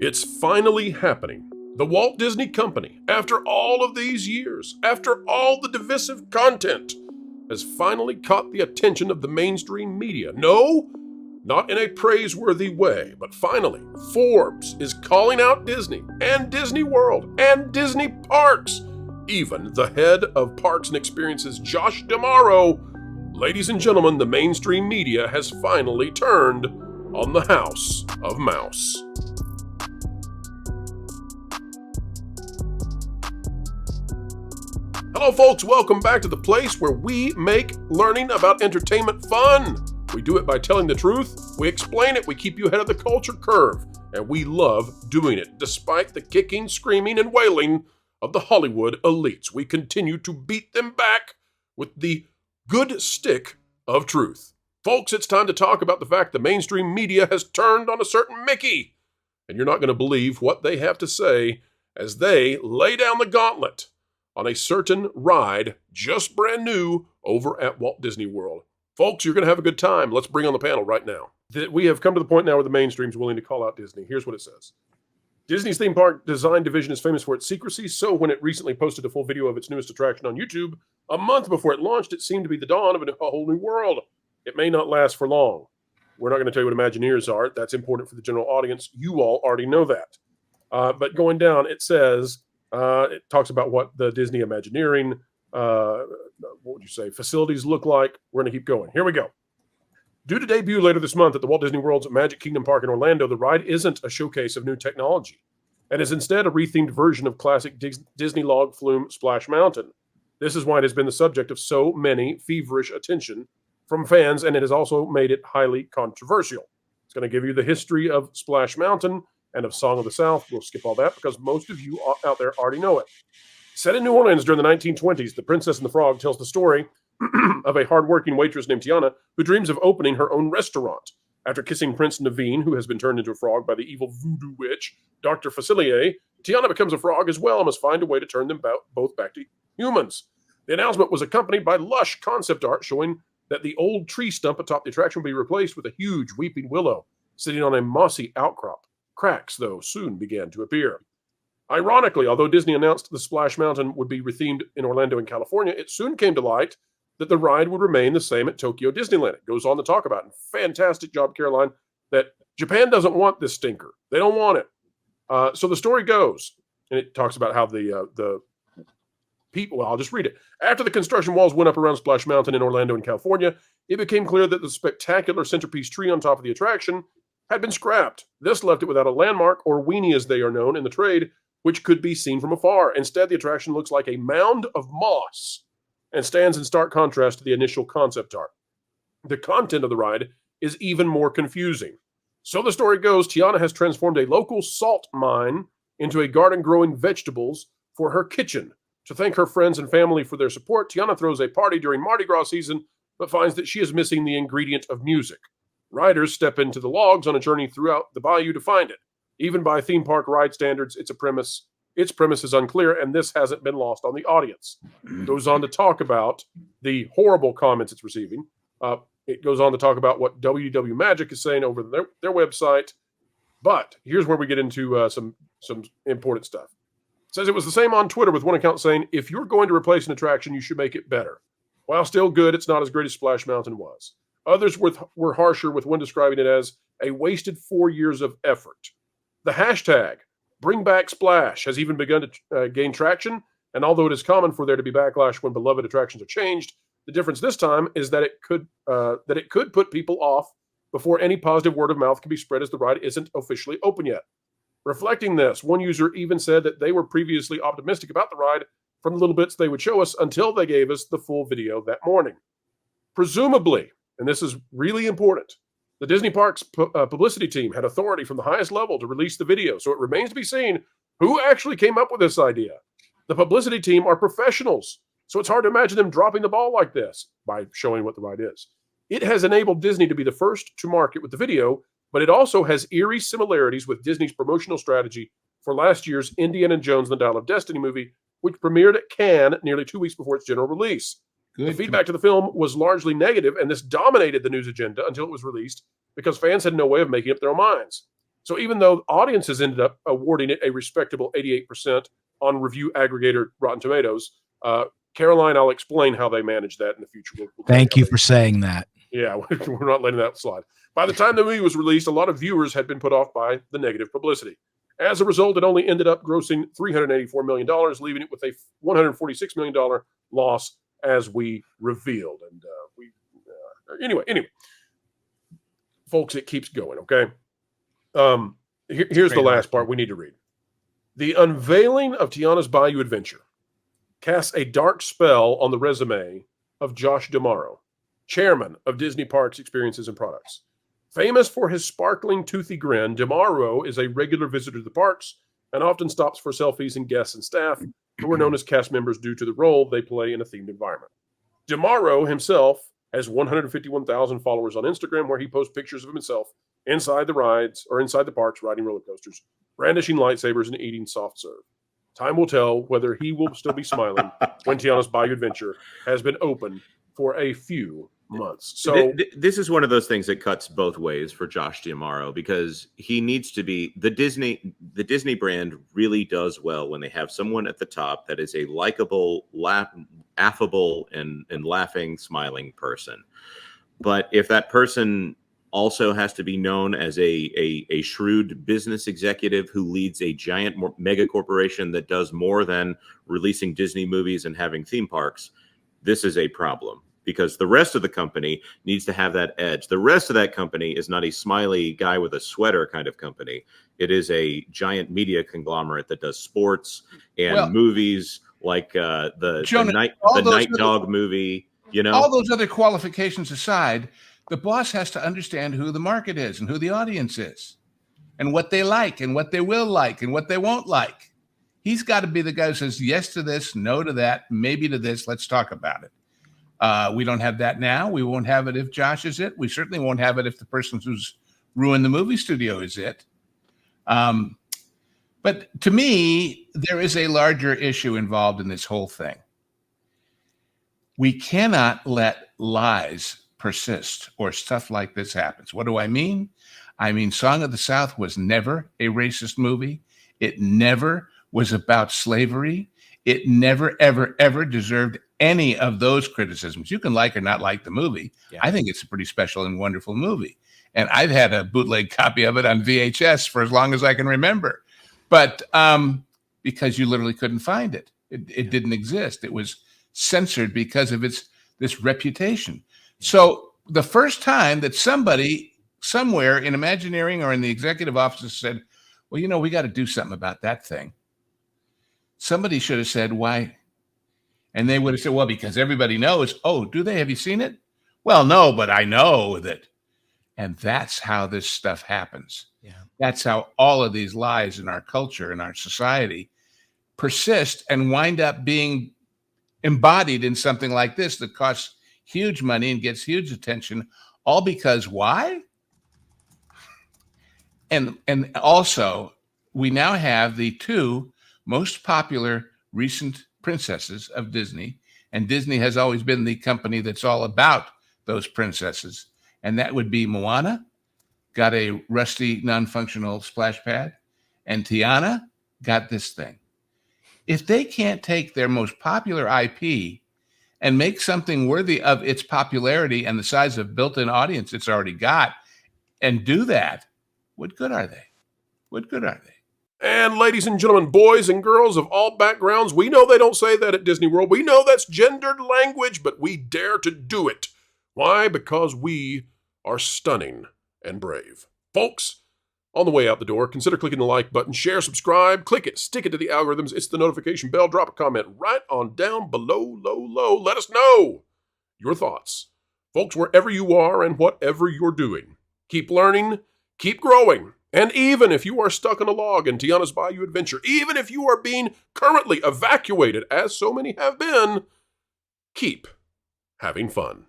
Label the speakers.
Speaker 1: It's finally happening. The Walt Disney Company, after all of these years, after all the divisive content, has finally caught the attention of the mainstream media. No, not in a praiseworthy way, but finally, Forbes is calling out Disney and Disney World and Disney Parks. Even the head of Parks and Experiences, Josh D'Amaro. Ladies and gentlemen, the mainstream media has finally turned on the House of Mouse. Hello folks, welcome back to the place where we make learning about entertainment fun. We do it by telling the truth, we explain it, we keep you ahead of the culture curve, and we love doing it. Despite the kicking, screaming, and wailing of the Hollywood elites, we continue to beat them back with the good stick of truth. Folks, it's time to talk about the fact the mainstream media has turned on a certain Mickey, and you're not going to believe what they have to say as they lay down the gauntlet on a certain ride, just brand new, over at Walt Disney World. Folks, you're going to have a good time. Let's bring on the panel right now. We have come to the point now where the mainstream's willing to call out Disney. Here's what it says. Disney's theme park design division is famous for its secrecy, so when it recently posted a full video of its newest attraction on YouTube, a month before it launched, it seemed to be the dawn of a whole new world. It may not last for long. We're not going to tell you what Imagineers are. That's important for the general audience. You all already know that. But going down, it says... it talks about what the Disney Imagineering, facilities look like. We're going to keep going. Here we go. Due to debut later this month at the Walt Disney World's Magic Kingdom Park in Orlando, the ride isn't a showcase of new technology and is instead a rethemed version of classic Disney log flume Splash Mountain. This is why it has been the subject of so many feverish attention from fans, and it has also made it highly controversial. It's going to give you the history of Splash Mountain and of Song of the South. We'll skip all that because most of you out there already know it. Set in New Orleans during the 1920s, The Princess and the Frog tells the story of a hardworking waitress named Tiana who dreams of opening her own restaurant. After kissing Prince Naveen, who has been turned into a frog by the evil voodoo witch, Dr. Facilier, Tiana becomes a frog as well and must find a way to turn them both back to humans. The announcement was accompanied by lush concept art showing that the old tree stump atop the attraction will be replaced with a huge weeping willow sitting on a mossy outcrop. Cracks, though, soon began to appear. Ironically, although Disney announced the Splash Mountain would be rethemed in Orlando and California, it soon came to light that the ride would remain the same at Tokyo Disneyland. It goes on to talk about, and fantastic job, Caroline, that Japan doesn't want this stinker. They don't want it. So the story goes, and it talks about how the people, well, I'll just read it. After the construction walls went up around Splash Mountain in Orlando and California, it became clear that the spectacular centerpiece tree on top of the attraction had been scrapped. This left it without a landmark, or weenie as they are known in the trade, which could be seen from afar. Instead, the attraction looks like a mound of moss and stands in stark contrast to the initial concept art. The content of the ride is even more confusing. So the story goes, Tiana has transformed a local salt mine into a garden growing vegetables for her kitchen. To thank her friends and family for their support, Tiana throws a party during Mardi Gras season, but finds that she is missing the ingredient of music. Riders step into the logs on a journey throughout the Bayou to find it. Even by theme park ride standards, its premise is unclear, and this hasn't been lost on the audience. It goes on to talk about the horrible comments it's receiving. It goes on to talk about what WDW Magic is saying over their website. But here's where we get into some important stuff. It says it was the same on Twitter, with one account saying, if you're going to replace an attraction, you should make it better. While still good, it's not as great as Splash Mountain was. Others were harsher, with one describing it as a wasted 4 years of effort. The hashtag, Bring Back Splash, has even begun to gain traction, and although it is common for there to be backlash when beloved attractions are changed, the difference this time is that it could put people off before any positive word of mouth can be spread, as the ride isn't officially open yet. Reflecting this, one user even said that they were previously optimistic about the ride from the little bits they would show us until they gave us the full video that morning. Presumably, and this is really important, the Disney Parks publicity team had authority from the highest level to release the video, so it remains to be seen who actually came up with this idea. The publicity team are professionals, so it's hard to imagine them dropping the ball like this by showing what the ride is. It has enabled Disney to be the first to market with the video, but it also has eerie similarities with Disney's promotional strategy for last year's Indiana Jones and the Dial of Destiny movie, which premiered at Cannes nearly 2 weeks before its general release. The feedback to the film was largely negative, and this dominated the news agenda until it was released because fans had no way of making up their own minds. So even though audiences ended up awarding it a respectable 88% on review aggregator Rotten Tomatoes, Caroline, I'll explain how they managed that in the future. We'll
Speaker 2: Thank you for saying that.
Speaker 1: Yeah, we're not letting that slide. By the time the movie was released, a lot of viewers had been put off by the negative publicity. As a result, it only ended up grossing $384 million, leaving it with a $146 million loss, as we revealed. And anyway, folks, it keeps going, okay? Here's the last part we need to read. The unveiling of Tiana's Bayou Adventure casts a dark spell on the resume of Josh D'Amaro, chairman of Disney Parks Experiences and Products. Famous for his sparkling, toothy grin, D'Amaro is a regular visitor to the parks and often stops for selfies and guests and staff who are known as cast members due to the role they play in a themed environment. D'Amaro himself has 151,000 followers on Instagram, where he posts pictures of himself inside the rides or inside the parks riding roller coasters, brandishing lightsabers and eating soft serve. Time will tell whether he will still be smiling when Tiana's Bayou Adventure has been open for a few months. So
Speaker 3: this is one of those things that cuts both ways for Josh D'Amaro, because he needs to be the Disney brand really does well when they have someone at the top that is a likable, affable, and laughing, smiling person. But if that person also has to be known as a shrewd business executive who leads a giant mega corporation that does more than releasing Disney movies and having theme parks, this is a problem. Because the rest of the company needs to have that edge. The rest of that company is not a smiley guy with a sweater kind of company. It is a giant media conglomerate that does sports and movies, like the Night Dog movie. You know,
Speaker 4: all those other qualifications aside, the boss has to understand who the market is and who the audience is, and what they like and what they will like and what they won't like. He's got to be the guy who says yes to this, no to that, maybe to this. Let's talk about it. We don't have that now. We won't have it if Josh is it. We certainly won't have it if the person who's ruined the movie studio is it. But to me, there is a larger issue involved in this whole thing. We cannot let lies persist or stuff like this happens. What do I mean? I mean, Song of the South was never a racist movie. It never was about slavery. It never, ever, ever deserved any of those criticisms. You can like or not like the movie. Yeah. I think it's a pretty special and wonderful movie. And I've had a bootleg copy of it on VHS for as long as I can remember. But because you literally couldn't find it. It didn't exist. It was censored because of this reputation. So the first time that somebody somewhere in Imagineering or in the executive office said, well, we got to do something about that thing, somebody should have said, why? And they would have said, well, because everybody knows. Oh, do they? Have you seen it? Well, no, but I know that. And that's how this stuff happens. Yeah. That's how all of these lies in our culture and our society persist and wind up being embodied in something like this that costs huge money and gets huge attention, all because why? And also, we now have the two most popular recent princesses of Disney, and Disney has always been the company that's all about those princesses, and that would be Moana, got a rusty, non-functional splash pad, and Tiana got this thing. If they can't take their most popular IP and make something worthy of its popularity and the size of built-in audience it's already got, and do that, what good are they? What good are they?
Speaker 1: And ladies and gentlemen, boys and girls of all backgrounds, we know they don't say that at Disney World. We know that's gendered language, but we dare to do it. Why? Because we are stunning and brave. Folks, on the way out the door, consider clicking the like button, share, subscribe, click it, stick it to the algorithms, it's the notification bell, drop a comment right on down below, low. Let us know your thoughts. Folks, wherever you are and whatever you're doing, keep learning, keep growing. And even if you are stuck on a log in Tiana's Bayou Adventure, even if you are being currently evacuated, as so many have been, keep having fun.